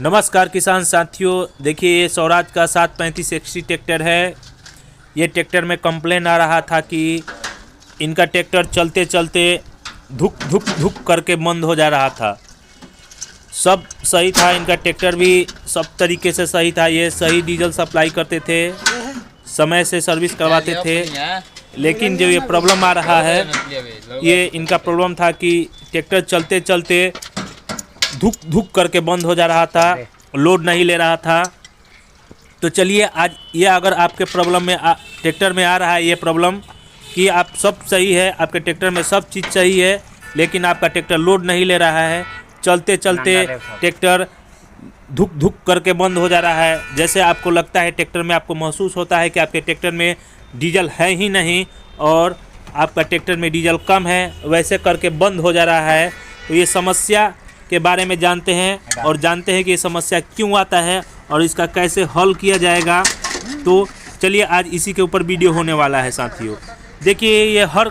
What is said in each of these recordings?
नमस्कार किसान साथियों, देखिए ये स्वराज का 735 XT ट्रैक्टर है। ये ट्रैक्टर में कंप्लेन आ रहा था कि इनका ट्रैक्टर चलते चलते धुक धुक धुक करके बंद हो जा रहा था। सब सही था, इनका ट्रैक्टर भी सब तरीके से सही था। ये सही डीजल सप्लाई करते थे, समय से सर्विस करवाते थे, लेकिन जो ये प्रॉब्लम आ रहा है, ये इनका प्रॉब्लम था कि ट्रैक्टर चलते चलते धुक धुक करके बंद हो जा रहा था, लोड नहीं ले रहा था। तो चलिए आज ये अगर आपके प्रॉब्लम में ट्रैक्टर में आ रहा है ये प्रॉब्लम कि आप सब सही है, आपके ट्रैक्टर में सब चीज़ सही है, लेकिन आपका ट्रैक्टर लोड नहीं ले रहा है, चलते चलते ट्रैक्टर धुक धुक करके बंद हो जा रहा है। जैसे आपको लगता है ट्रैक्टर में, आपको महसूस होता है कि आपके ट्रैक्टर में डीजल है ही नहीं और आपका ट्रैक्टर में डीजल कम है, वैसे करके बंद हो जा रहा है। तो ये समस्या के बारे में जानते हैं और जानते हैं कि ये समस्या क्यों आता है और इसका कैसे हल किया जाएगा। तो चलिए आज इसी के ऊपर वीडियो होने वाला है साथियों। देखिए ये हर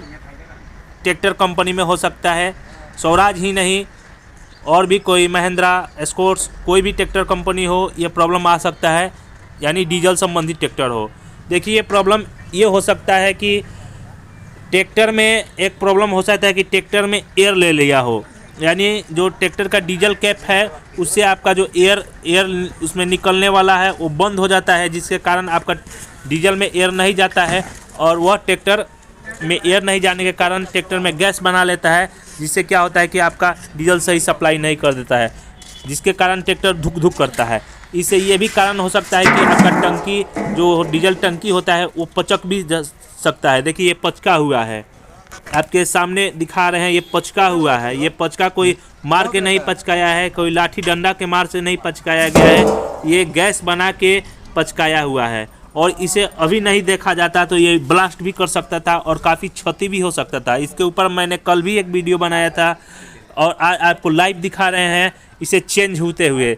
ट्रैक्टर कंपनी में हो सकता है, स्वराज ही नहीं और भी कोई महिंद्रा एस्कॉर्ट्स कोई भी ट्रैक्टर कंपनी हो, ये प्रॉब्लम आ सकता है, यानी डीजल संबंधित ट्रैक्टर हो। देखिए ये प्रॉब्लम ये हो सकता है कि ट्रैक्टर में एक प्रॉब्लम हो सकता है कि ट्रैक्टर में एयर ले लिया हो, यानी जो ट्रैक्टर का डीजल कैप है उससे आपका जो एयर उसमें निकलने वाला है वो बंद हो जाता है, जिसके कारण आपका डीजल में एयर नहीं जाता है और वह ट्रैक्टर में एयर नहीं जाने के कारण ट्रैक्टर में गैस बना लेता है, जिससे क्या होता है कि आपका डीजल सही सप्लाई नहीं कर देता है, जिसके कारण ट्रैक्टर धुक धुक करता है। इससे ये भी कारण हो सकता है कि आपका टंकी जो डीजल टंकी होता है वो पचक भी जा सकता है। देखिए ये पचका हुआ है, आपके सामने दिखा रहे हैं, ये पचका हुआ है। ये पचका कोई मार के नहीं पचकाया है, कोई लाठी डंडा के मार से नहीं पचकाया गया है, ये गैस बना के पचकाया हुआ है और इसे अभी नहीं देखा जाता तो ये ब्लास्ट भी कर सकता था और काफ़ी क्षति भी हो सकता था। इसके ऊपर मैंने कल भी एक वीडियो बनाया था और आज आपको लाइव दिखा रहे हैं इसे चेंज होते हुए।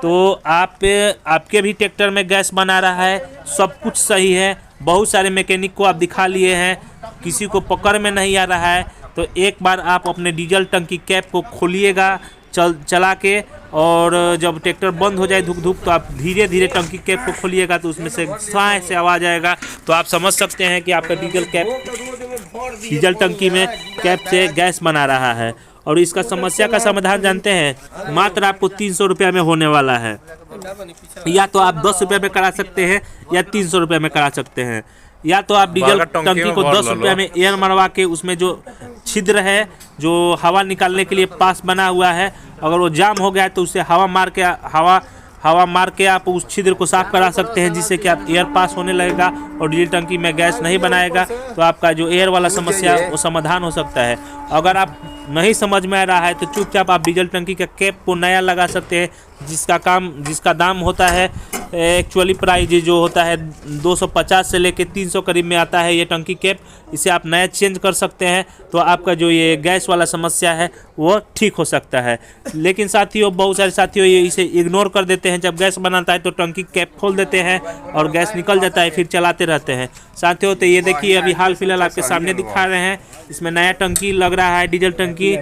तो आपके भी ट्रैक्टर में गैस बना रहा है, सब कुछ सही है, बहुत सारे मैकेनिक को आप दिखा लिए हैं, किसी को पकड़ में नहीं आ रहा है। तो एक बार आप अपने डीजल टंकी कैप को खोलिएगा चला के, और जब ट्रैक्टर बंद हो जाए धुक धुक तो आप धीरे धीरे टंकी कैप को खोलिएगा तो उसमें से साए से आवाज़ आएगा। तो आप समझ सकते हैं कि आपका डीजल टंकी में कैप से गैस बना रहा है। और इसका समस्या का समाधान जानते हैं, मात्र आपको 300 रुपये में होने वाला है। या तो आप 10 रुपये में करा सकते हैं या 300 रुपये में करा सकते हैं, या तो आप डीजल टंकी को 10 रुपये में एयर मरवा के उसमें जो छिद्र है जो हवा निकालने के लिए पास बना हुआ है, अगर वो जाम हो गया है तो उससे हवा मार के आप उस छिद्र को साफ करा सकते हैं, जिससे कि आप एयर पास होने लगेगा और डीजल टंकी में गैस नहीं बनाएगा। तो आपका जो एयर वाला समस्या वो समाधान हो सकता है। अगर आप नहीं समझ में आ रहा है तो चुपचाप आप डीजल टंकी का कैप को नया लगा सकते हैं, जिसका दाम होता है एक्चुअली प्राइस जो होता है 250 से लेके 300 करीब में आता है ये टंकी कैप। इसे आप नया चेंज कर सकते हैं तो आपका जो ये गैस वाला समस्या है वो ठीक हो सकता है। लेकिन साथियों, बहुत सारे साथियों ये इसे इग्नोर कर देते हैं, जब गैस बनाता है तो टंकी कैप खोल देते हैं और गैस निकल जाता है, फिर चलाते रहते हैं साथियों। तो ये देखिए अभी हाल फिलहाल आपके सामने दिखा रहे हैं, इसमें नया टंकी लग रहा है, डीजल टंकी।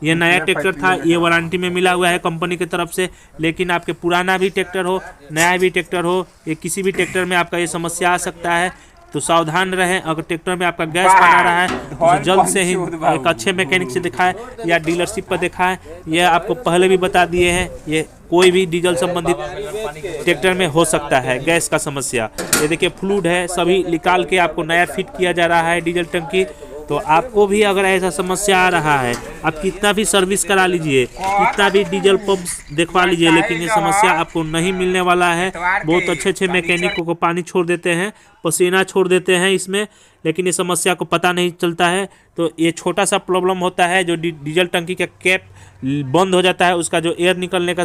ये नया ट्रैक्टर था, ये वारंटी में मिला हुआ है कंपनी की तरफ से। लेकिन आपके पुराना भी ट्रैक्टर हो, नया भी ट्रैक्टर हो, ये किसी भी ट्रैक्टर में आपका ये समस्या आ सकता है। तो सावधान रहें। अगर ट्रैक्टर में आपका गैस बना रहा है तो जल्द से ही एक अच्छे मैकेनिक से दिखाएं या डीलरशिप पर दिखाएं। यह आपको पहले भी बता दिए हैं, ये कोई भी डीजल संबंधित ट्रैक्टर में हो सकता है गैस का समस्या। ये देखिए फ्लूइड है, सभी निकाल के आपको नया फिट किया जा रहा है डीजल टंकी। तो आपको भी अगर ऐसा समस्या आ रहा है, आप कितना भी सर्विस करा लीजिए, कितना भी डीजल पंप देखवा लीजिए, लेकिन ये समस्या आपको नहीं मिलने वाला है। बहुत अच्छे मैकेनिकों को पानी छोड़ देते हैं, पसीना छोड़ देते हैं इसमें, लेकिन ये समस्या को पता नहीं चलता है। तो ये छोटा सा प्रॉब्लम होता है, जो डीजल टंकी का कैप बंद हो जाता है, उसका जो एयर निकलने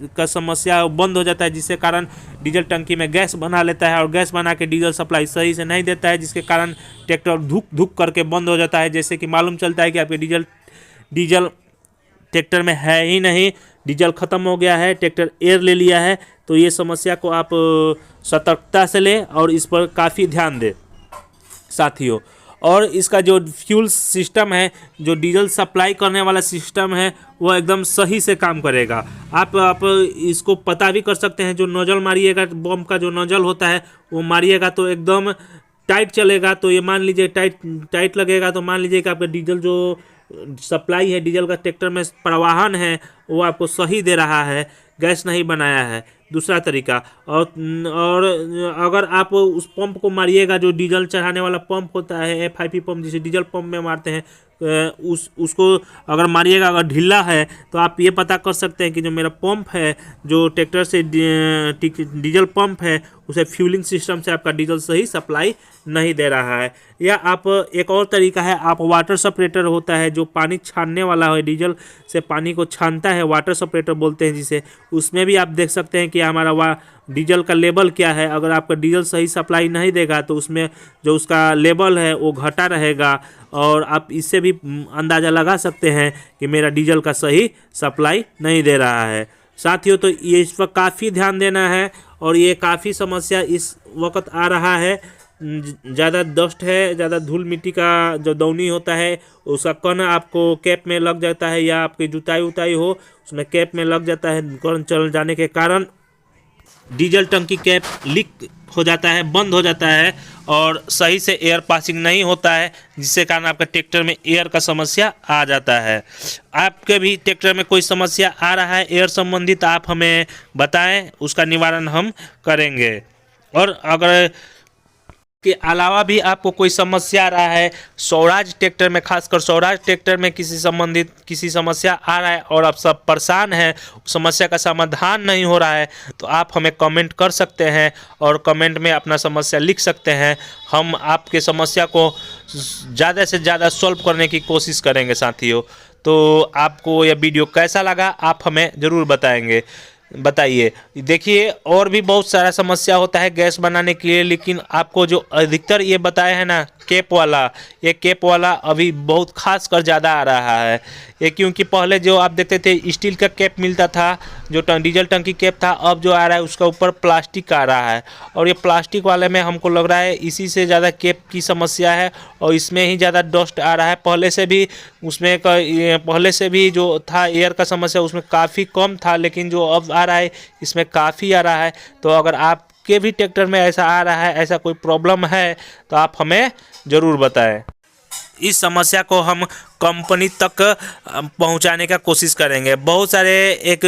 का समस्या बंद हो जाता है, जिसके कारण डीजल टंकी में गैस बना लेता है और गैस बना के डीजल सप्लाई सही से नहीं देता है, जिसके कारण ट्रैक्टर धुक धुक करके बंद हो जाता है। जैसे कि मालूम चलता है कि आपके डीजल ट्रैक्टर में है ही नहीं, डीजल ख़त्म हो गया है, ट्रैक्टर एयर ले लिया है। तो ये समस्या को आप सतर्कता से लें और इस पर काफ़ी ध्यान दें साथियों। और इसका जो फ्यूल सिस्टम है, जो डीजल सप्लाई करने वाला सिस्टम है, वो एकदम सही से काम करेगा। आप इसको पता भी कर सकते हैं, जो नोजल मारिएगा, बम का जो नोजल होता है वो मारिएगा तो एकदम टाइट चलेगा। तो ये मान लीजिए टाइट लगेगा तो मान लीजिए कि आपका डीजल जो सप्लाई है, डीजल का ट्रैक्टर में प्रवाहन है, वो आपको सही दे रहा है, गैस नहीं बनाया है। दूसरा तरीका, और अगर आप उस पंप को मारिएगा, जो डीजल चढ़ाने वाला पंप होता है, FIP पंप जिसे डीजल पंप में मारते हैं, उसको अगर मारिएगा, अगर ढीला है तो आप ये पता कर सकते हैं कि जो मेरा पंप है, जो ट्रैक्टर से डीजल पंप है, उसे फ्यूलिंग सिस्टम से आपका डीजल सही सप्लाई नहीं दे रहा है। या आप एक और तरीका है, आप वाटर सेपरेटर होता है जो पानी छानने वाला है, डीजल से पानी को छानता है, वाटर सेपरेटर बोलते हैं जिसे, उसमें भी आप देख सकते हैं कि हमारा डीजल का लेवल क्या है। अगर आपका डीजल सही सप्लाई नहीं देगा तो उसमें जो उसका लेवल है वो घटा रहेगा, और आप इससे भी अंदाज़ा लगा सकते हैं कि मेरा डीजल का सही सप्लाई नहीं दे रहा है। साथियों, तो ये इस पर काफ़ी ध्यान देना है, और ये काफ़ी समस्या इस वक्त आ रहा है। ज़्यादा डस्ट है, ज़्यादा धूल मिट्टी का जो दौनी होता है, उसका कण आपको कैप में लग जाता है, या आपकी जुताई हो उसमें कैप में लग जाता है, कण चल जाने के कारण डीजल टंकी कैप लीक हो जाता है, बंद हो जाता है, और सही से एयर पासिंग नहीं होता है, जिससे कारण आपके ट्रैक्टर में एयर का समस्या आ जाता है। आपके भी ट्रैक्टर में कोई समस्या आ रहा है एयर संबंधित, आप हमें बताएं, उसका निवारण हम करेंगे। और अगर के अलावा भी आपको कोई समस्या आ रहा है, स्वराज ट्रैक्टर में, खासकर स्वराज ट्रैक्टर में किसी समस्या आ रहा है और आप सब परेशान हैं, समस्या का समाधान नहीं हो रहा है, तो आप हमें कमेंट कर सकते हैं और कमेंट में अपना समस्या लिख सकते हैं। हम आपके समस्या को ज़्यादा से ज़्यादा सॉल्व करने की कोशिश करेंगे साथियों। तो आपको यह वीडियो कैसा लगा आप हमें ज़रूर बताइए। देखिए, और भी बहुत सारा समस्या होता है गैस बनाने के लिए, लेकिन आपको जो अधिकतर ये बताया है ना कैप वाला, ये कैप वाला अभी बहुत खास कर ज़्यादा आ रहा है। ये क्योंकि पहले जो आप देखते थे स्टील का कैप मिलता था, जो डीजल टंकी कैप था, अब जो आ रहा है उसका ऊपर प्लास्टिक का आ रहा है, और ये प्लास्टिक वाले में हमको लग रहा है इसी से ज़्यादा कैप की समस्या है, और इसमें ही ज़्यादा डस्ट आ रहा है। पहले से भी जो था एयर का समस्या उसमें काफ़ी कम था, लेकिन जो अब आ रहा है इसमें काफ़ी आ रहा है। तो अगर आपके भी ट्रैक्टर में ऐसा आ रहा है, ऐसा कोई प्रॉब्लम है, तो आप हमें ज़रूर बताएं। इस समस्या को हम कंपनी तक पहुंचाने का कोशिश करेंगे। बहुत सारे एक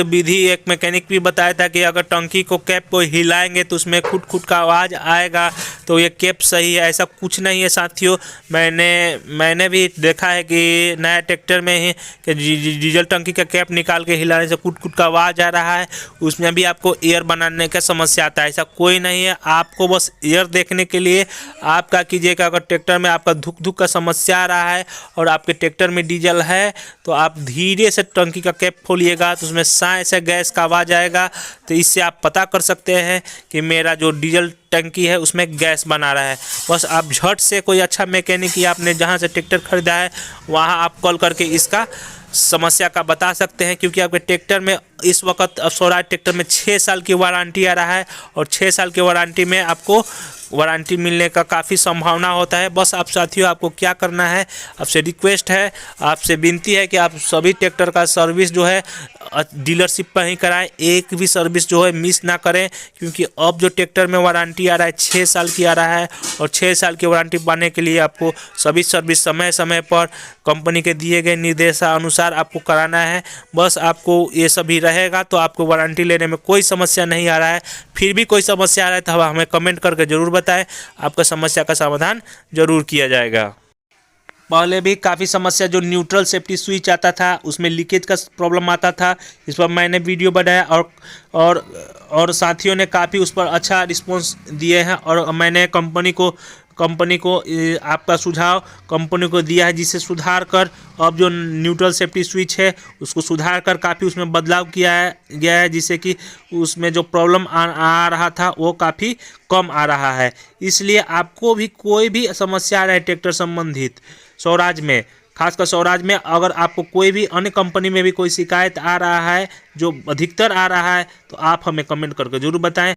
मैकेनिक भी बताया था कि अगर टंकी को कैप को हिलाएंगे तो उसमें खुट का आवाज़ आएगा, तो ये कैप सही है। ऐसा कुछ नहीं है साथियों, मैंने भी देखा है कि नया ट्रैक्टर में ही कि डीजल टंकी का कैप निकाल के हिलाने से खुट का आवाज़ आ रहा है, उसमें भी आपको एयर बनाने का समस्या आता है। ऐसा कोई नहीं है, आपको बस एयर देखने के लिए आप क्या कीजिएगा, अगर ट्रैक्टर में आपका धुक का समस्या आ रहा है और आपके ट्रैक्टर में डीजल है, तो आप धीरे से टंकी का कैप खोलिएगा, तो उसमें साए से गैस का आवाज़ आएगा। तो इससे आप पता कर सकते हैं कि मेरा जो डीजल टंकी है उसमें गैस बना रहा है। बस आप झट से कोई अच्छा मैकेनिक या आपने जहां से ट्रैक्टर खरीदा है वहां आप कॉल करके इसका समस्या का बता सकते हैं, क्योंकि आपके ट्रैक्टर में इस वक्त स्वराज ट्रैक्टर में 6 साल की वारंटी आ रहा है, और 6 साल की वारंटी में आपको वारंटी मिलने का काफ़ी संभावना होता है। बस आप साथियों, आपको क्या करना है, आपसे रिक्वेस्ट है, आपसे विनती है कि आप सभी ट्रैक्टर का सर्विस जो है डीलरशिप पर ही कराएं, एक भी सर्विस जो है मिस ना करें, क्योंकि अब जो ट्रैक्टर में वारंटी आ रहा है 6 साल की आ रहा है, और 6 साल की वारंटी पाने के लिए आपको सभी सर्विस समय समय पर कंपनी के दिए गए निर्देशानुसार आपको कराना है। बस आपको ये सभी रहेगा तो आपको वारंटी लेने में कोई समस्या नहीं आ रहा है। फिर भी कोई समस्या आ रहा है तो हमें कमेंट करके ज़रूर बताएं, आपका समस्या का समाधान ज़रूर किया जाएगा। पहले भी काफ़ी समस्या, जो न्यूट्रल सेफ्टी स्विच आता था उसमें लीकेज का प्रॉब्लम आता था, इस पर मैंने वीडियो बनाया और साथियों ने काफ़ी उस पर अच्छा रिस्पांस दिए हैं, और मैंने कंपनी को आपका सुझाव कंपनी को दिया है, जिसे सुधार कर अब जो न्यूट्रल सेफ्टी स्विच है उसको सुधार कर काफ़ी उसमें बदलाव किया गया है, जिससे कि उसमें जो प्रॉब्लम आ रहा था वो काफ़ी कम आ रहा है। इसलिए आपको भी कोई भी समस्या आ रहा है ट्रैक्टर संबंधित स्वराज में, खासकर स्वराज में, अगर आपको कोई भी अन्य कंपनी में भी कोई शिकायत आ रहा है जो अधिकतर आ रहा है, तो आप हमें कमेंट करके ज़रूर बताएं।